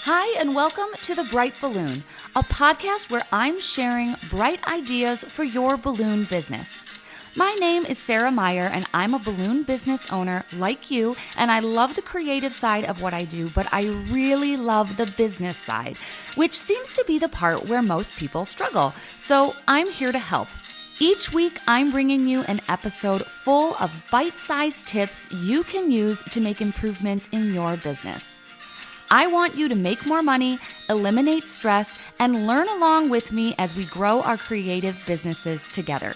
Hi, and welcome to The Bright Balloon, a podcast where I'm sharing bright ideas for your balloon business. My name is Sarah Meyer, and I'm a balloon business owner like you, and I love the creative side of what I do, but I really love the business side, which seems to be the part where most people struggle. So I'm here to help. Each week, I'm bringing you an episode full of bite-sized tips you can use to make improvements in your business. I want you to make more money, eliminate stress, and learn along with me as we grow our creative businesses together.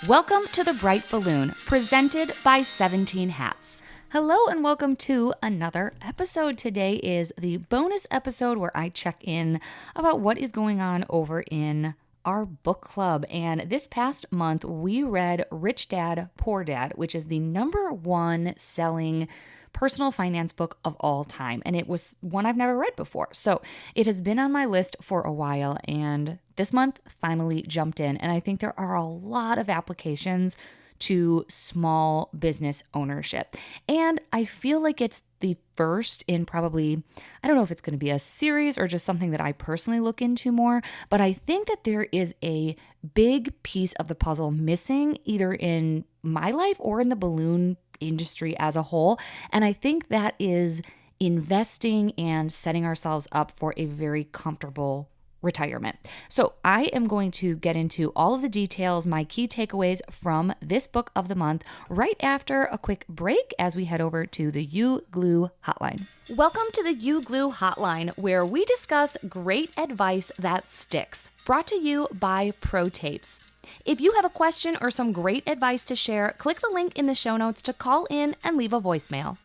Welcome to The Bright Balloon, presented by 17 Hats. Hello and welcome to another episode. Today is the bonus episode where I check in about what is going on over in our book club. And this past month, we read Rich Dad, Poor Dad, which is the #1 selling personal finance book of all time. And it was one I've never read before. So it has been on my list for a while. And this month finally jumped in. And I think there are a lot of applications to small business ownership. And I feel like it's the first in probably, I don't know if it's going to be a series or just something that I personally look into more, but I think that there is a big piece of the puzzle missing either in my life or in the balloon industry as a whole. And I think that is investing and setting ourselves up for a very comfortable retirement. So I am going to get into all of the details, my key takeaways from this book of the month, right after a quick break as we head over to the UGlu hotline. Welcome to the UGlu hotline, where we discuss great advice that sticks. Brought to you by Pro Tapes. If you have a question or some great advice to share, click the link in the show notes to call in and leave a voicemail.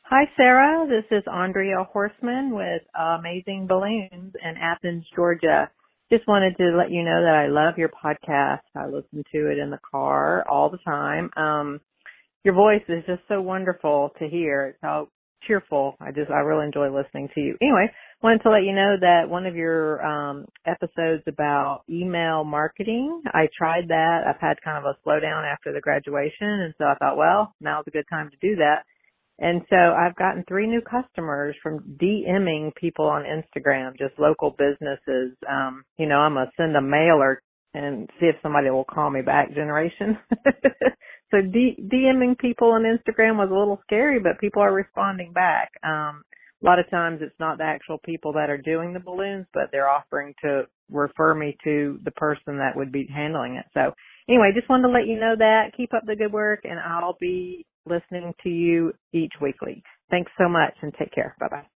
Hi, Sarah. This is Andrea Horseman with Amazing Balloons in Athens, Georgia. Just wanted to let you know that I love your podcast. I listen to it in the car all the time. Your voice is just so wonderful to hear. It's so cheerful. I really enjoy listening to you. Anyway, wanted to let you know that one of your episodes about email marketing, I tried that. I've had kind of a slowdown after the graduation, and so I thought, well, now's a good time to do that. And so I've gotten 3 new customers from DMing people on Instagram, just local businesses. I'm going to send a mailer and see if somebody will call me back generation. So DMing people on Instagram was a little scary, but people are responding back. A lot of times it's not the actual people that are doing the balloons, but they're offering to refer me to the person that would be handling it. So anyway, just wanted to let you know that. Keep up the good work, and I'll be listening to you each weekly. Thanks so much, and take care. Bye-bye.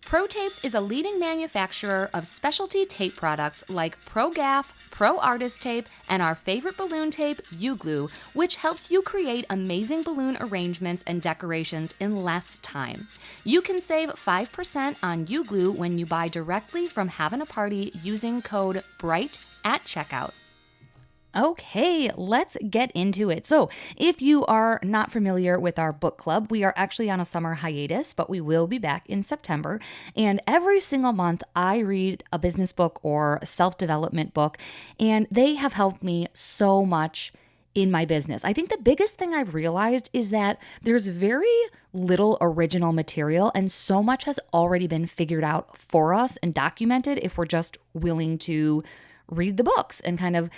Pro Tapes is a leading manufacturer of specialty tape products like Pro Gaff, Pro Artist Tape, and our favorite balloon tape, UGlu, which helps you create amazing balloon arrangements and decorations in less time. You can save 5% on UGlu when you buy directly from Havin a Party using code BRIGHT at checkout. Okay, let's get into it. So if you are not familiar with our book club, we are actually on a summer hiatus, but we will be back in September. And every single month, I read a business book or a self-development book, and they have helped me so much in my business. I think the biggest thing I've realized is that there's very little original material, and so much has already been figured out for us and documented if we're just willing to read the books and kind of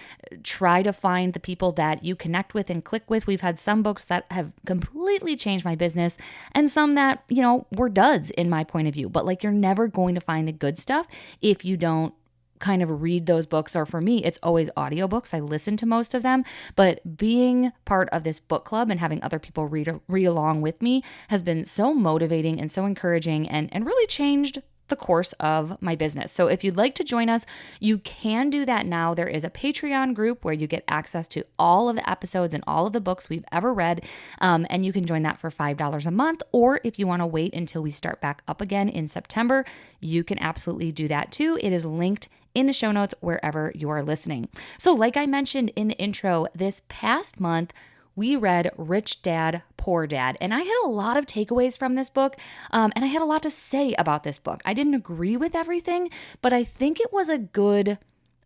try to find the people that you connect with and click with. We've had some books that have completely changed my business and some that, were duds in my point of view. But you're never going to find the good stuff if you don't kind of read those books. Or for me, it's always audiobooks. I listen to most of them, but being part of this book club and having other people read along with me has been so motivating and so encouraging and really changed the course of my business. So if you'd like to join us, you can do that now. There is a Patreon group where you get access to all of the episodes and all of the books we've ever read. And you can join that for $5 a month. Or if you want to wait until we start back up again in September, you can absolutely do that too. It is linked in the show notes wherever you are listening. So like I mentioned in the intro, this past month, we read Rich Dad, Poor Dad, and I had a lot of takeaways from this book, and I had a lot to say about this book. I didn't agree with everything, but I think it was a good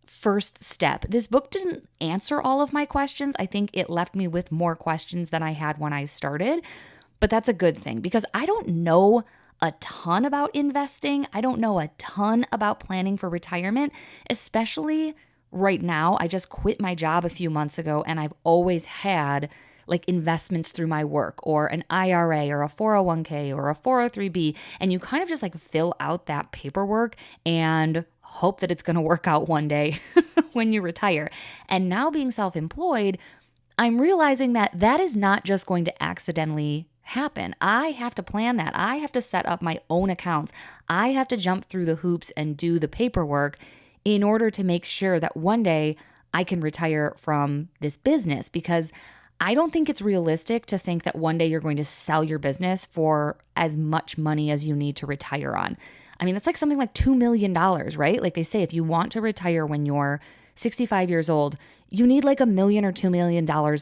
first step. This book didn't answer all of my questions. I think it left me with more questions than I had when I started, but that's a good thing because I don't know a ton about investing. I don't know a ton about planning for retirement, especially right now. I just quit my job a few months ago, and I've always had like investments through my work or an IRA or a 401k or a 403b. And you kind of just like fill out that paperwork and hope that it's going to work out one day when you retire. And now being self-employed, I'm realizing that that is not just going to accidentally happen. I have to plan that. I have to set up my own accounts. I have to jump through the hoops and do the paperwork in order to make sure that one day I can retire from this business, because I don't think it's realistic to think that one day you're going to sell your business for as much money as you need to retire on. I mean, that's like something like $2 million, right? Like they say, if you want to retire when you're 65 years old, you need like $1 million or $2 million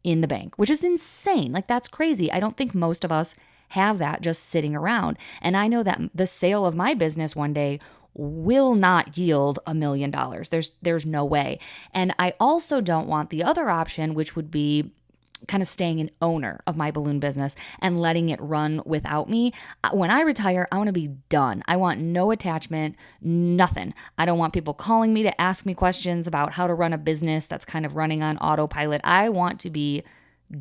in the bank, which is insane. Like that's crazy. I don't think most of us have that just sitting around. And I know that the sale of my business one day will not yield $1 million. There's no way. And I also don't want the other option, which would be kind of staying an owner of my balloon business and letting it run without me. When I retire, I want to be done. I want no attachment, nothing. I don't want people calling me to ask me questions about how to run a business that's kind of running on autopilot. I want to be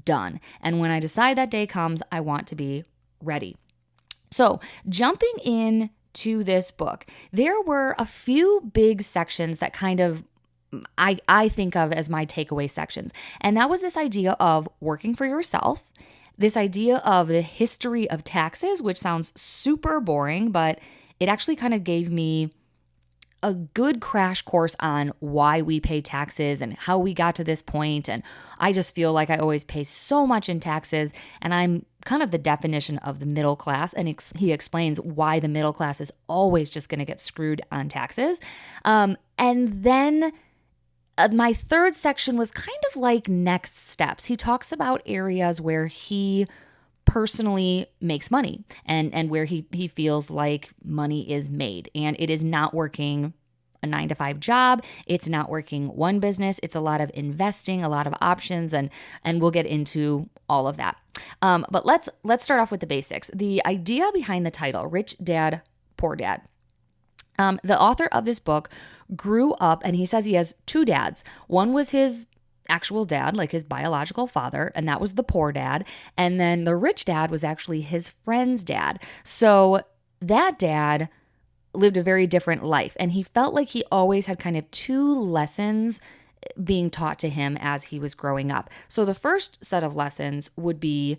done. And when I decide that day comes, I want to be ready. So jumping in to this book, there were a few big sections that kind of I think of as my takeaway sections. And that was this idea of working for yourself, this idea of the history of taxes, which sounds super boring, but it actually kind of gave me a good crash course on why we pay taxes and how we got to this point. And I just feel like I always pay so much in taxes, and I'm kind of the definition of the middle class. And he explains why the middle class is always just going to get screwed on taxes. And then my third section was kind of like next steps. He talks about areas where he personally makes money and where he feels like money is made, and it is not working a 9-to-5 job. It's not working one business. It's a lot of investing, a lot of options, and we'll get into all of that. But let's start off with the basics. The idea behind the title, Rich Dad, Poor Dad. The author of this book grew up, and he says he has two dads. One was his actual dad, like his biological father, and that was the poor dad. And then the rich dad was actually his friend's dad. So that dad lived a very different life, and he felt like he always had kind of two lessons being taught to him as he was growing up. So the first set of lessons would be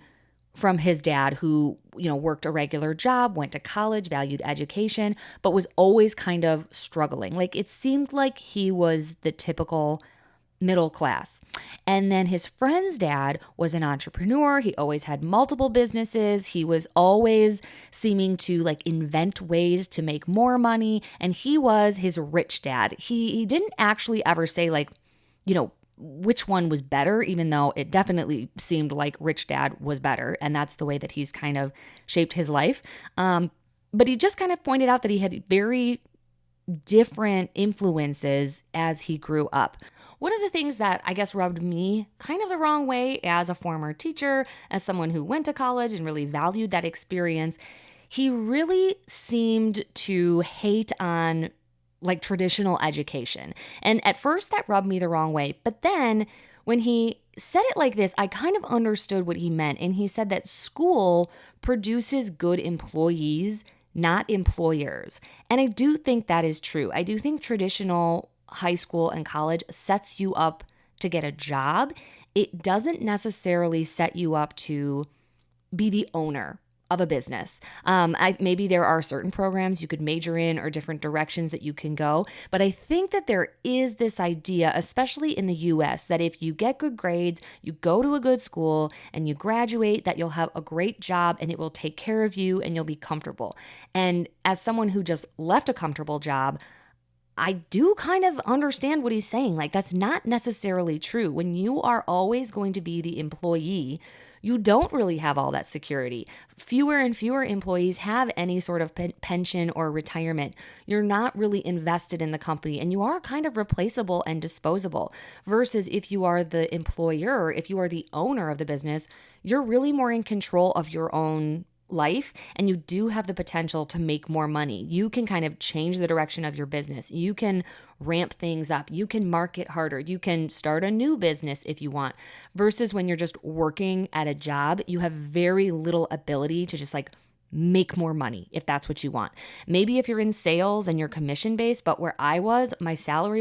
from his dad, who, worked a regular job, went to college, valued education, but was always kind of struggling. Like it seemed like he was the typical middle class. And then his friend's dad was an entrepreneur. He always had multiple businesses. He was always seeming to like invent ways to make more money. And he was his rich dad. He didn't actually ever say like, which one was better, even though it definitely seemed like rich dad was better. And that's the way that he's kind of shaped his life. But he just kind of pointed out that he had very different influences as he grew up. One of the things that I guess rubbed me kind of the wrong way as a former teacher, as someone who went to college and really valued that experience, he really seemed to hate on like traditional education. And at first that rubbed me the wrong way. But then when he said it like this, I kind of understood what he meant. And he said that school produces good employees, not employers. And I do think that is true. I do think traditional high school and college sets you up to get a job. It doesn't necessarily set you up to be the owner of a business. Maybe there are certain programs you could major in or different directions that you can go. But I think that there is this idea, especially in the US, that if you get good grades, you go to a good school and you graduate, that you'll have a great job and it will take care of you and you'll be comfortable. And as someone who just left a comfortable job, I do kind of understand what he's saying. Like, that's not necessarily true. When you are always going to be the employee, you don't really have all that security. Fewer and fewer employees have any sort of pension or retirement. You're not really invested in the company, and you are kind of replaceable and disposable. Versus if you are the employer, if you are the owner of the business, you're really more in control of your own life and you do have the potential to make more money. You can kind of change the direction of your business. You can ramp things up. You can market harder. You can start a new business if you want. Versus when you're just working at a job, you have very little ability to just like make more money if that's what you want. Maybe if you're in sales and you're commission based, but where I was my salary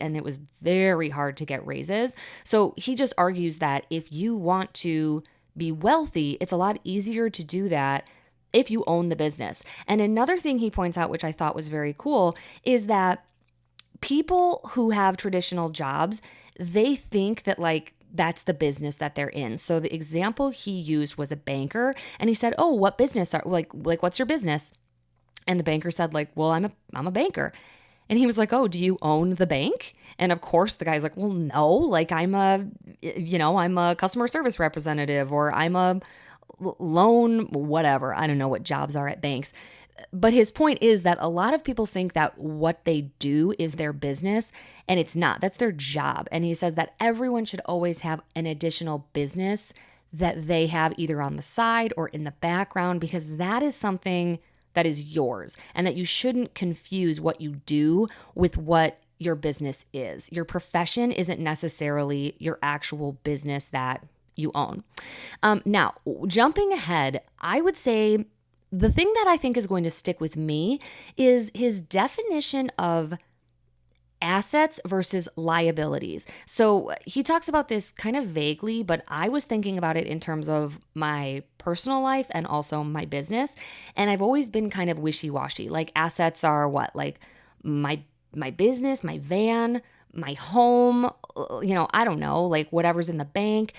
and it was very hard to get raises. So he just argues that if you want to be wealthy, it's a lot easier to do that if you own the business. And another thing he points out, which I thought was very cool, is that people who have traditional jobs, they think that like that's the business that they're in. So the example he used was a banker, and he said, "Oh, what business are like what's your business?" And the banker said like, "Well, I'm a banker." And he was like, "Oh, do you own the bank?" And of course the guy's like, "Well, no, like I'm a customer service representative, or I'm a loan, whatever. I don't know what jobs are at banks." But his point is that a lot of people think that what they do is their business, and it's not. That's their job. And he says that everyone should always have an additional business that they have either on the side or in the background, because that is something that is yours, and that you shouldn't confuse what you do with what your business is. Your profession isn't necessarily your actual business that you own. Now, jumping ahead, I would say the thing that I think is going to stick with me is his definition of assets versus liabilities. So he talks about this kind of vaguely, but I was thinking about it in terms of my personal life and also my business. And I've always been kind of wishy-washy. Like assets are what? Like my business, my van, my home, I don't know, like whatever's in the bank.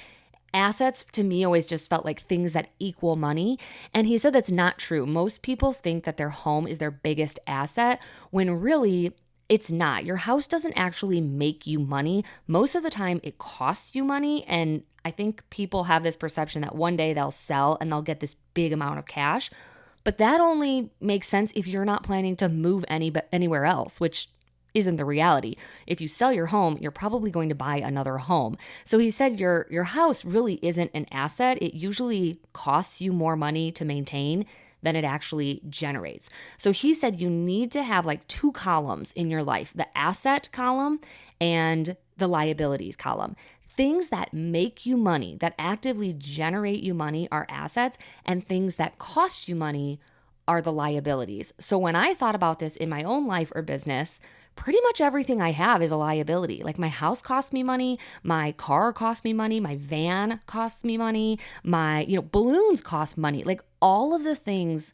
Assets to me always just felt like things that equal money. And he said that's not true. Most people think that their home is their biggest asset when really it's not. Your house doesn't actually make you money. Most of the time it costs you money. And I think people have this perception that one day they'll sell and they'll get this big amount of cash. But that only makes sense if you're not planning to move anywhere else, which isn't the reality. If you sell your home, you're probably going to buy another home. So he said your house really isn't an asset. It usually costs you more money to maintain than it actually generates. So he said you need to have like two columns in your life, the asset column and the liabilities column. Things that make you money, that actively generate you money are assets, and things that cost you money are the liabilities. So when I thought about this in my own life or business, pretty much everything I have is a liability. Like my house costs me money, my car costs me money, my van costs me money, my, balloons cost money. Like all of the things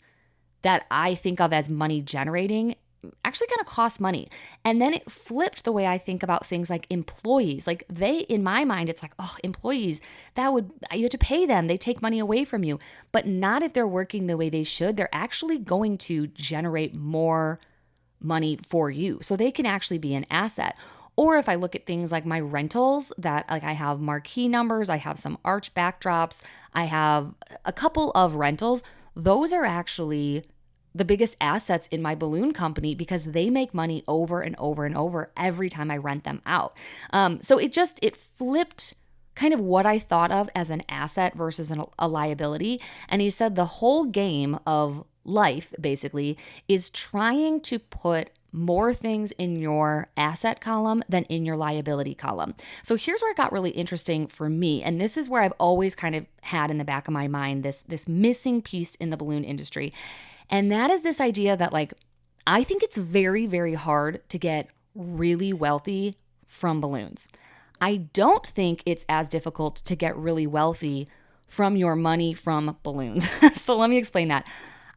that I think of as money generating actually kind of cost money. And then it flipped the way I think about things like employees. Like in my mind, it's like, oh, employees, you have to pay them. They take money away from you, but not if they're working the way they should. They're actually going to generate more money for you. So they can actually be an asset. Or if I look at things like my rentals, that like I have marquee numbers, I have some arch backdrops, I have a couple of rentals, those are actually the biggest assets in my balloon company because they make money over and over and over every time I rent them out. So it flipped kind of what I thought of as an asset versus a liability. And he said the whole game of life basically is trying to put more things in your asset column than in your liability column. So here's where it got really interesting for me. And this is where I've always kind of had in the back of my mind this missing piece in the balloon industry. And that is this idea that like, I think it's very, very hard to get really wealthy from balloons. I don't think it's as difficult to get really wealthy from your money from balloons. So let me explain that.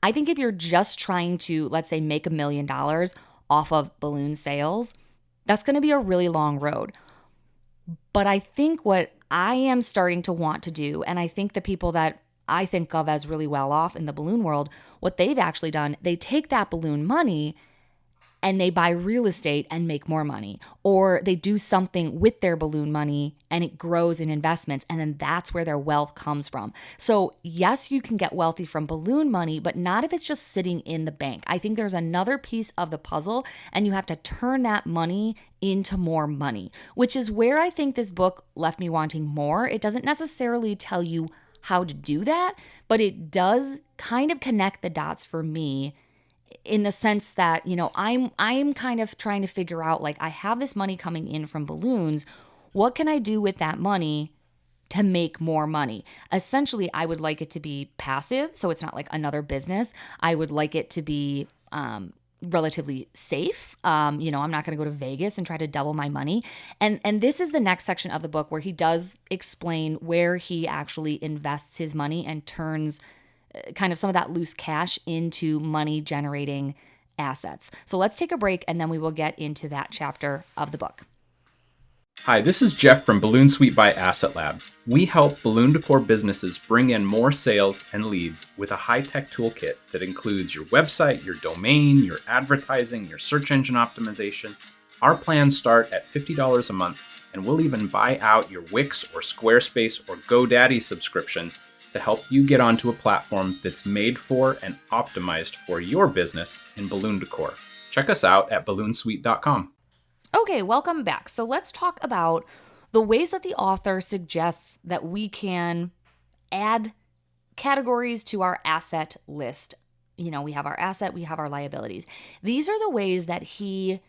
I think if you're just trying to, let's say, make $1 million off of balloon sales, that's going to be a really long road. But I think what I am starting to want to do, and I think the people that I think of as really well off in the balloon world, what they've actually done, they take that balloon money and they buy real estate and make more money, or they do something with their balloon money and it grows in investments, and then that's where their wealth comes from. So yes, you can get wealthy from balloon money, but not if it's just sitting in the bank. I think there's another piece of the puzzle, and you have to turn that money into more money, which is where I think this book left me wanting more. It doesn't necessarily tell you how to do that, but it does kind of connect the dots for me in the sense that, I'm kind of trying to figure out, like, I have this money coming in from balloons. What can I do with that money to make more money? Essentially, I would like it to be passive, so it's not like another business. I would like it to be relatively safe. I'm not going to go to Vegas and try to double my money. And this is the next section of the book where he does explain where he actually invests his money and turns kind of some of that loose cash into money generating assets. So let's take a break and then we will get into that chapter of the book. Hi, this is Jeff from Balloon Suite by Asset Lab. We help balloon decor businesses bring in more sales and leads with a high-tech toolkit that includes your website, your domain, your advertising, your search engine optimization. Our plans start at $50 a month, and we'll even buy out your Wix or Squarespace or GoDaddy subscription to help you get onto a platform that's made for and optimized for your business in balloon decor. Check us out at balloonsuite.com. Okay, welcome back. So let's talk about the ways that the author suggests that we can add categories to our asset list. We have our asset, we have our liabilities. These are the ways that he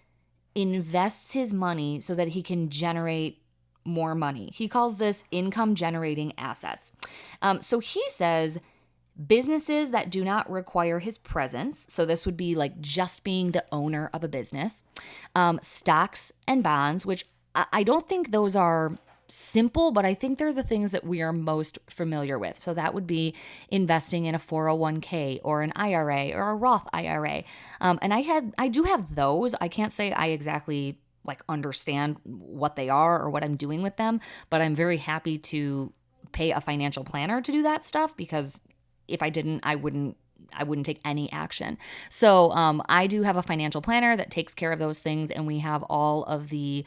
invests his money so that he can generate more money. He calls this income generating assets. So he says businesses that do not require his presence. So this would be like just being the owner of a business. Stocks and bonds, which I don't think those are simple, but I think they're the things that we are most familiar with. So that would be investing in a 401k or an IRA or a Roth IRA. And I do have those. I can't say I exactly understand what they are or what I'm doing with them, but I'm very happy to pay a financial planner to do that stuff, because if I didn't, I wouldn't take any action. So I do have a financial planner that takes care of those things, and we have all of the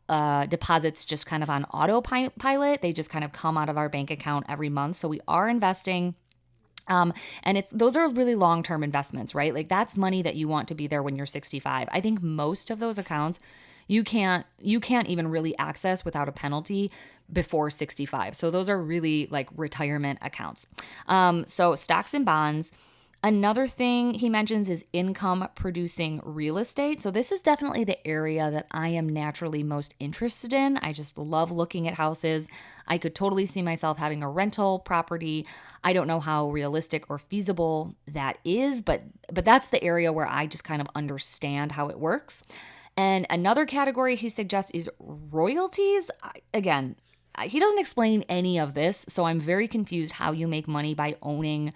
deposits just kind of on autopilot. They just kind of come out of our bank account every month. So we are investing. And those are really long-term investments, right? Like that's money that you want to be there when you're 65. I think most of those accounts you can't even really access without a penalty before 65. So those are really like retirement accounts. So stocks and bonds. Another thing he mentions is income producing real estate. So this is definitely the area that I am naturally most interested in. I just love looking at houses. I could totally see myself having a rental property. I don't know how realistic or feasible that is, but that's the area where I just kind of understand how it works. And another category he suggests is royalties. Again, he doesn't explain any of this, so I'm very confused how you make money by owning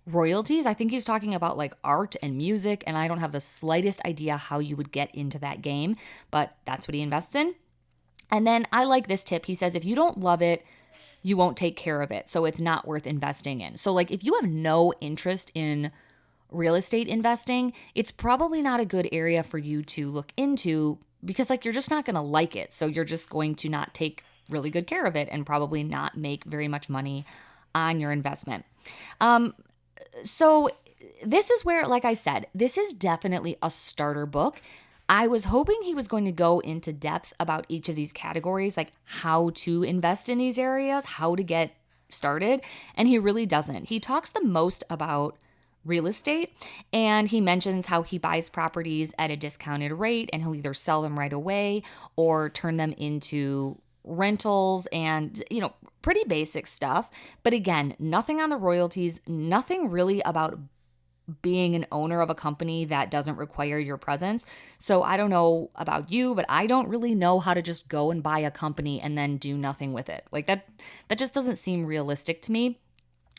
royalties. I think he's talking about like art and music, and I don't have the slightest idea how you would get into that game, but that's what he invests in. And then I like this tip. He says, if you don't love it, you won't take care of it, so it's not worth investing in. So like if you have no interest in real estate investing, it's probably not a good area for you to look into, because like you're just not going to like it. So you're just going to not take really good care of it and probably not make very much money on your investment. So this is where, like I said, this is definitely a starter book. I was hoping he was going to go into depth about each of these categories, like how to invest in these areas, how to get started, and he really doesn't. He talks the most about real estate, and he mentions how he buys properties at a discounted rate, and he'll either sell them right away or turn them into rentals and, pretty basic stuff. But again, nothing on the royalties, nothing really about being an owner of a company that doesn't require your presence. So I don't know about you, but I don't really know how to just go and buy a company and then do nothing with it. Like that just doesn't seem realistic to me.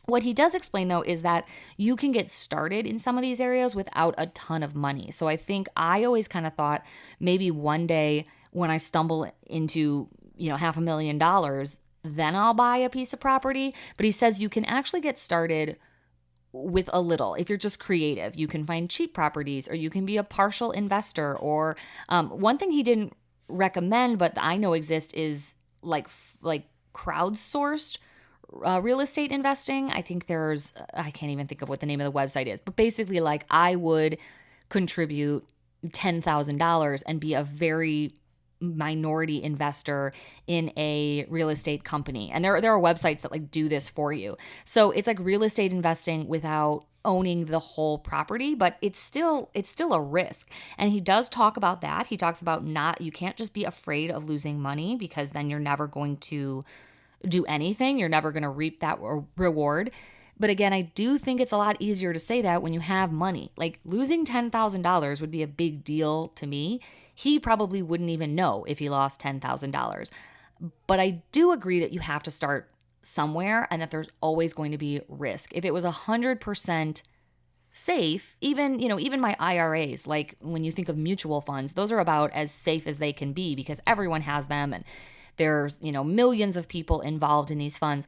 What he does explain, though, is that you can get started in some of these areas without a ton of money. So I think I always kind of thought maybe one day when I stumble into, $500,000, then I'll buy a piece of property. But he says you can actually get started with a little. If you're just creative, you can find cheap properties, or you can be a partial investor. Or one thing he didn't recommend, but I know exists, is like crowdsourced real estate investing. I think I can't even think of what the name of the website is, but basically like I would contribute $10,000 and be a very minority investor in a real estate company. And there are websites that like do this for you. So it's like real estate investing without owning the whole property, but it's still a risk. And he does talk about that. He talks about you can't just be afraid of losing money, because then you're never going to do anything. You're never going to reap that reward. But again, I do think it's a lot easier to say that when you have money. Like losing $10,000 would be a big deal to me. He probably wouldn't even know if he lost $10,000. But I do agree that you have to start somewhere and that there's always going to be risk. If it was 100% safe, even my IRAs, like when you think of mutual funds, those are about as safe as they can be because everyone has them and there's, millions of people involved in these funds.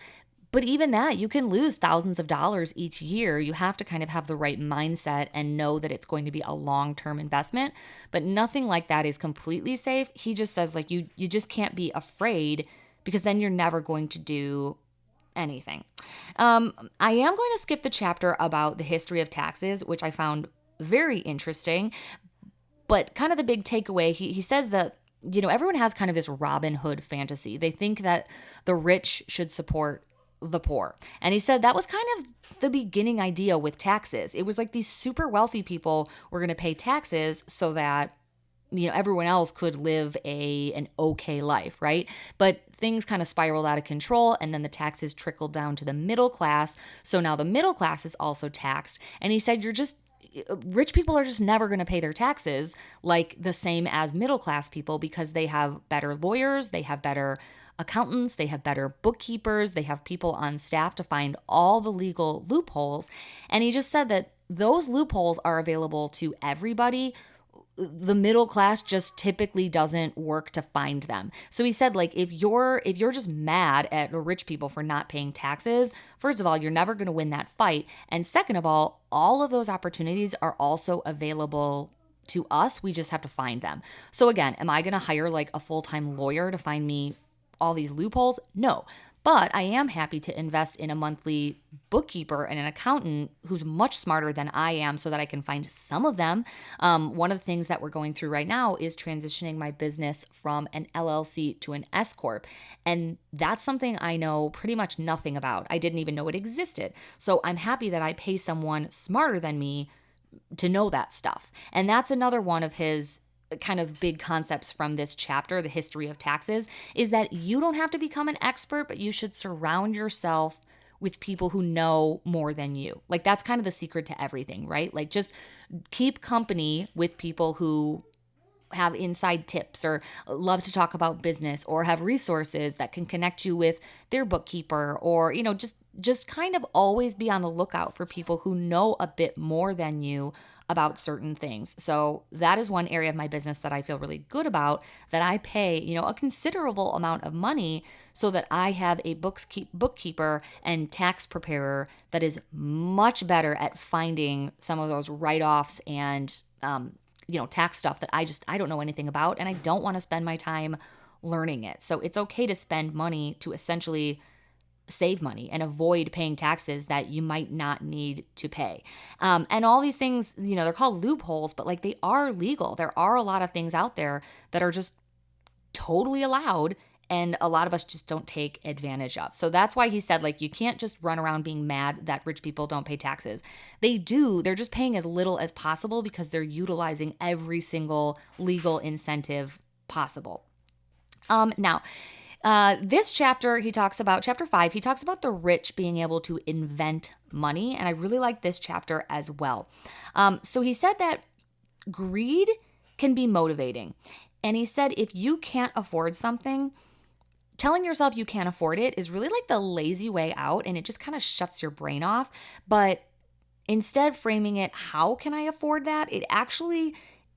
But even that, you can lose thousands of dollars each year. You have to kind of have the right mindset and know that it's going to be a long-term investment. But nothing like that is completely safe. He just says like you just can't be afraid, because then you're never going to do anything. I am going to skip the chapter about the history of taxes, which I found very interesting. But kind of the big takeaway, he says that everyone has kind of this Robin Hood fantasy. They think that the rich should support the poor. And he said that was kind of the beginning idea with taxes. It was like these super wealthy people were going to pay taxes so that everyone else could live an okay life, right? But things kind of spiraled out of control, and then the taxes trickled down to the middle class. So now the middle class is also taxed. And he said rich people are just never going to pay their taxes like the same as middle class people, because they have better lawyers, they have better accountants, they have better bookkeepers, they have people on staff to find all the legal loopholes. And he just said that those loopholes are available to everybody. The middle class just typically doesn't work to find them. So he said, like, if you're just mad at the rich people for not paying taxes, first of all, you're never going to win that fight. And second of all of those opportunities are also available to us. We just have to find them. So again, am I going to hire like a full-time lawyer to find me all these loopholes? No. But I am happy to invest in a monthly bookkeeper and an accountant who's much smarter than I am so that I can find some of them. One of the things that we're going through right now is transitioning my business from an LLC to an S Corp. And that's something I know pretty much nothing about. I didn't even know it existed. So I'm happy that I pay someone smarter than me to know that stuff. And that's another one of his kind of big concepts from this chapter, the history of taxes, is that you don't have to become an expert, but you should surround yourself with people who know more than you. Like that's kind of the secret to everything, right? Like just keep company with people who have inside tips or love to talk about business or have resources that can connect you with their bookkeeper, or, just kind of always be on the lookout for people who know a bit more than you about certain things. So that is one area of my business that I feel really good about, that I pay, a considerable amount of money so that I have a bookkeeper and tax preparer that is much better at finding some of those write-offs and, tax stuff that I don't know anything about, and I don't want to spend my time learning it. So it's okay to spend money to essentially save money and avoid paying taxes that you might not need to pay. And all these things, they're called loopholes, but like they are legal. There are a lot of things out there that are just totally allowed, and a lot of us just don't take advantage of. So that's why he said, like, you can't just run around being mad that rich people don't pay taxes. They do. They're just paying as little as possible because they're utilizing every single legal incentive possible. This chapter, chapter 5, he talks about the rich being able to invent money. And I really like this chapter as well. So he said that greed can be motivating. And he said, if you can't afford something, telling yourself you can't afford it is really like the lazy way out, and it just kind of shuts your brain off. But instead framing it, how can I afford that? It actually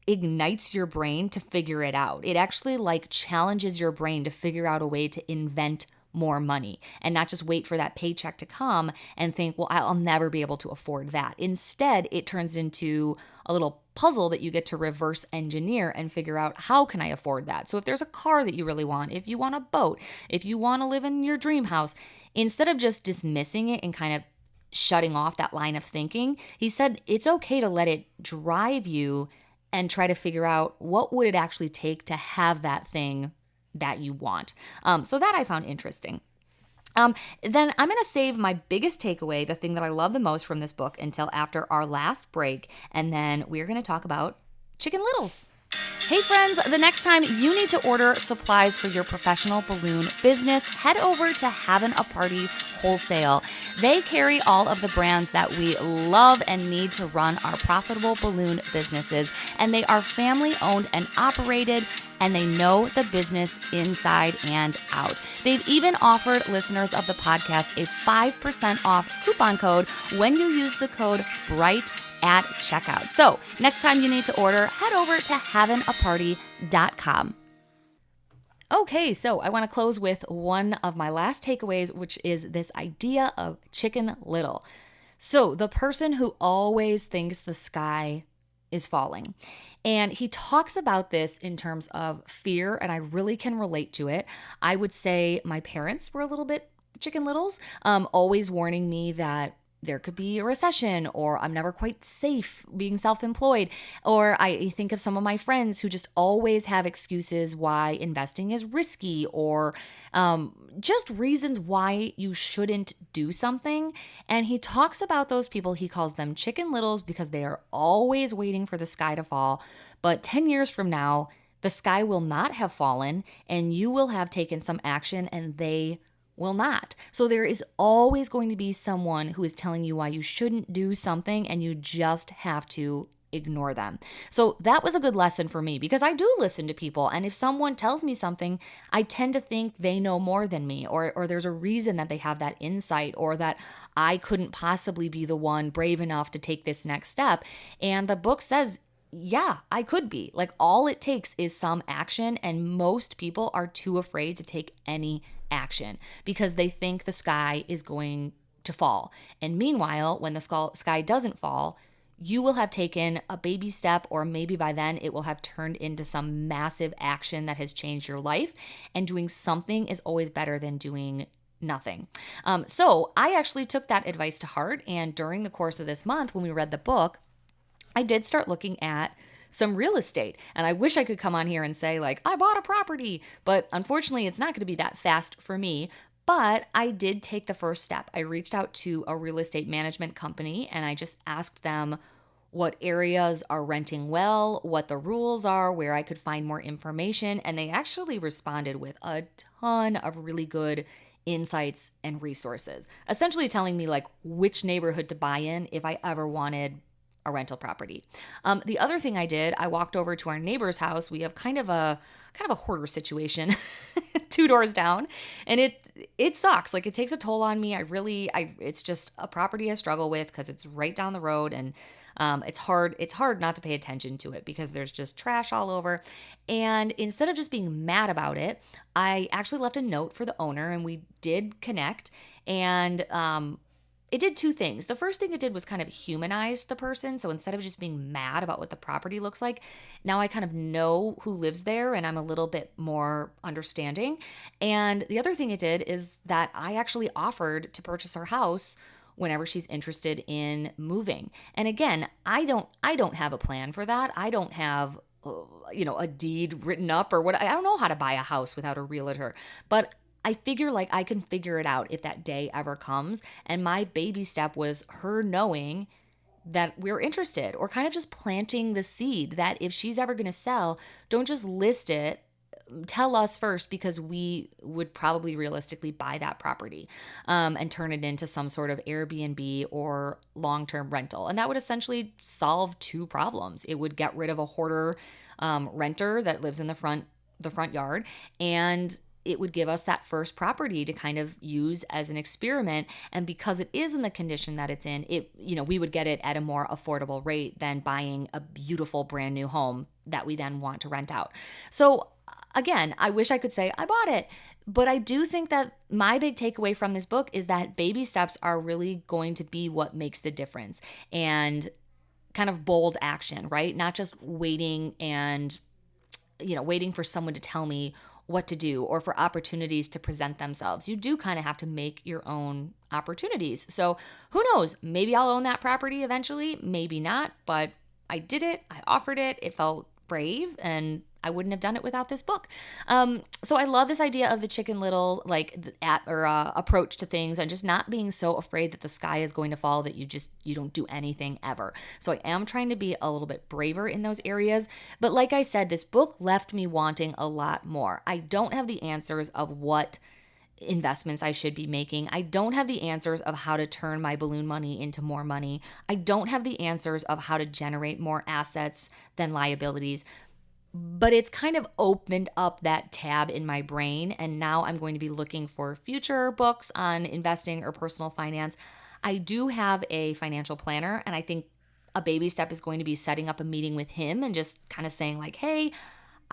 ignites your brain to figure it out. It actually like challenges your brain to figure out a way to invent more money and not just wait for that paycheck to come and think, well, I'll never be able to afford that. Instead, it turns into a little puzzle that you get to reverse engineer and figure out, how can I afford that? So if there's a car that you really want, if you want a boat, if you want to live in your dream house, instead of just dismissing it and kind of shutting off that line of thinking, he said it's okay to let it drive you and try to figure out what would it actually take to have that thing that you want. So that I found interesting. Then I'm going to save my biggest takeaway, the thing that I love the most from this book, until after our last break. And then we're going to talk about Chicken Littles. Hey friends, the next time you need to order supplies for your professional balloon business, head over to Havin a Party Wholesale. They carry all of the brands that we love and need to run our profitable balloon businesses, and they are family owned and operated, and they know the business inside and out. They've even offered listeners of the podcast a 5% off coupon code when you use the code BRIGHT at checkout. So next time you need to order, head over to havinaparty.com. Okay, so I want to close with one of my last takeaways, which is this idea of Chicken Little. So the person who always thinks the sky is falling. And he talks about this in terms of fear, and I really can relate to it. I would say my parents were a little bit Chicken Littles, always warning me that there could be a recession, or I'm never quite safe being self-employed. Or I think of some of my friends who just always have excuses why investing is risky, or just reasons why you shouldn't do something. And he talks about those people, he calls them Chicken Littles, because they are always waiting for the sky to fall. But 10 years from now, the sky will not have fallen, and you will have taken some action, and they will not. So there is always going to be someone who is telling you why you shouldn't do something, and you just have to ignore them. So that was a good lesson for me, because I do listen to people, and if someone tells me something, I tend to think they know more than me, or there's a reason that they have that insight, or that I couldn't possibly be the one brave enough to take this next step. And the book says, yeah, I could be. Like, all it takes is some action, and most people are too afraid to take any action because they think the sky is going to fall. And meanwhile, when the sky doesn't fall, you will have taken a baby step, or maybe by then it will have turned into some massive action that has changed your life. And doing something is always better than doing nothing. So I actually took that advice to heart. And during the course of this month, when we read the book, I did start looking at some real estate. And I wish I could come on here and say, like, I bought a property, but unfortunately it's not going to be that fast for me. But I did take the first step. I reached out to a real estate management company, and I just asked them what areas are renting well, what the rules are, where I could find more information. And they actually responded with a ton of really good insights and resources, essentially telling me like which neighborhood to buy in if I ever wanted a rental property. The other thing I did, I walked over to our neighbor's house. We have kind of a hoarder situation 2 doors down, and it sucks. Like, it takes a toll on me. It's just a property I struggle with because it's right down the road, and it's hard not to pay attention to it because there's just trash all over. And instead of just being mad about it, I actually left a note for the owner, and we did connect. And it did 2 things. The first thing it did was kind of humanize the person. So instead of just being mad about what the property looks like, now I kind of know who lives there, and I'm a little bit more understanding. And the other thing it did is that I actually offered to purchase her house whenever she's interested in moving. And again, I don't have a plan for that. I don't have a deed written up or what. I don't know how to buy a house without a realtor. But I figure like I can figure it out if that day ever comes. And my baby step was her knowing that we're interested, or kind of just planting the seed that if she's ever going to sell, don't just list it. Tell us first, because we would probably realistically buy that property and turn it into some sort of Airbnb or long-term rental. And that would essentially solve 2 problems. It would get rid of a hoarder renter that lives in the front yard, and it would give us that first property to kind of use as an experiment. And because it is in the condition that it's in, we would get it at a more affordable rate than buying a beautiful brand new home that we then want to rent out. So again, I wish I could say I bought it, but I do think that my big takeaway from this book is that baby steps are really going to be what makes the difference, and kind of bold action, right? Not just waiting and, waiting for someone to tell me what to do or for opportunities to present themselves. You do kind of have to make your own opportunities. So who knows? Maybe I'll own that property eventually, maybe not, but I did it. I offered it. It felt brave, and I wouldn't have done it without this book. So I love this idea of the Chicken Little approach to things, and just not being so afraid that the sky is going to fall that you don't do anything ever. So I am trying to be a little bit braver in those areas. But like I said, this book left me wanting a lot more. I don't have the answers of what investments I should be making. I don't have the answers of how to turn my balloon money into more money. I don't have the answers of how to generate more assets than liabilities. But it's kind of opened up that tab in my brain, and now I'm going to be looking for future books on investing or personal finance. I do have a financial planner, and I think a baby step is going to be setting up a meeting with him and just kind of saying like, hey,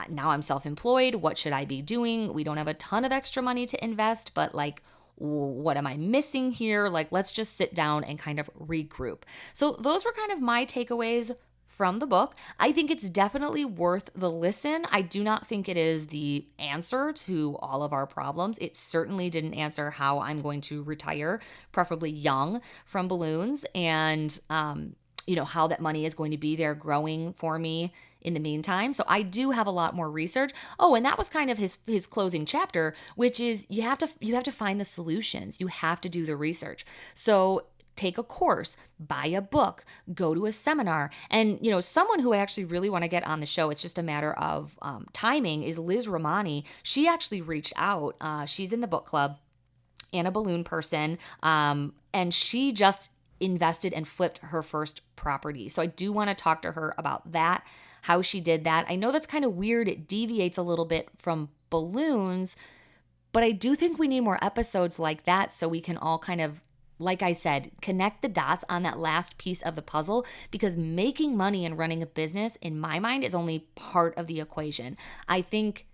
now I'm self-employed. What should I be doing? We don't have a ton of extra money to invest, but like, what am I missing here? Like, let's just sit down and kind of regroup. So those were kind of my takeaways from the book. I think it's definitely worth the listen. I do not think it is the answer to all of our problems. It certainly didn't answer how I'm going to retire, preferably young, from balloons, and how that money is going to be there growing for me in the meantime. So I do have a lot more research. Oh, and that was kind of his closing chapter, which is you have to find the solutions. You have to do the research. So take a course, buy a book, go to a seminar. And, someone who I actually really want to get on the show, it's just a matter of timing, is Liz Romani. She actually reached out. She's in the book club and a balloon person. And she just invested and flipped her first property. So I do want to talk to her about that, how she did that. I know that's kind of weird. It deviates a little bit from balloons, but I do think we need more episodes like that so we can all kind of, like I said, connect the dots on that last piece of the puzzle, because making money and running a business, in my mind, is only part of the equation. I think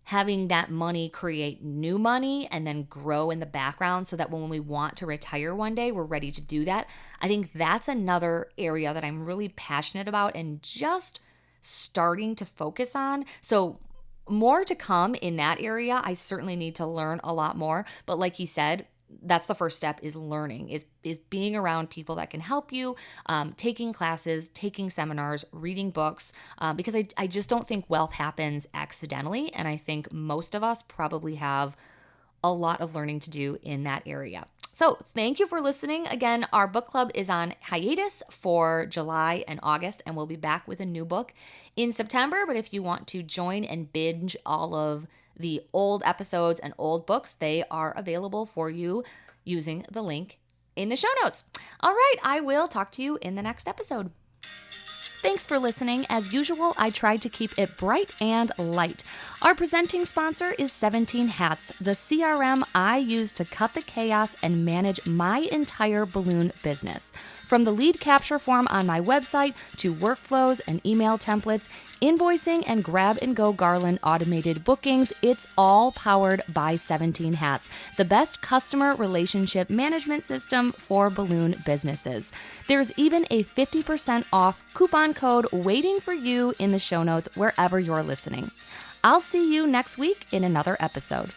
having that money create new money and then grow in the background so that when we want to retire one day, we're ready to do that. I think that's another area that I'm really passionate about and just starting to focus on. So more to come in that area. I certainly need to learn a lot more. But like he said, that's the first step, is learning, is being around people that can help you, taking classes, taking seminars, reading books, because I just don't think wealth happens accidentally. And I think most of us probably have a lot of learning to do in that area. So thank you for listening. Again, our book club is on hiatus for July and August, and we'll be back with a new book in September. But if you want to join and binge all of the old episodes and old books, they are available for you using the link in the show notes. All right, I will talk to you in the next episode. Thanks for listening. As usual, I tried to keep it bright and light. Our presenting sponsor is 17 Hats, the CRM I use to cut the chaos and manage my entire balloon business. From the lead capture form on my website to workflows and email templates, invoicing and grab-and-go garland automated bookings, it's all powered by 17 Hats, the best customer relationship management system for balloon businesses. There's even a 50% off coupon code waiting for you in the show notes wherever you're listening. I'll see you next week in another episode.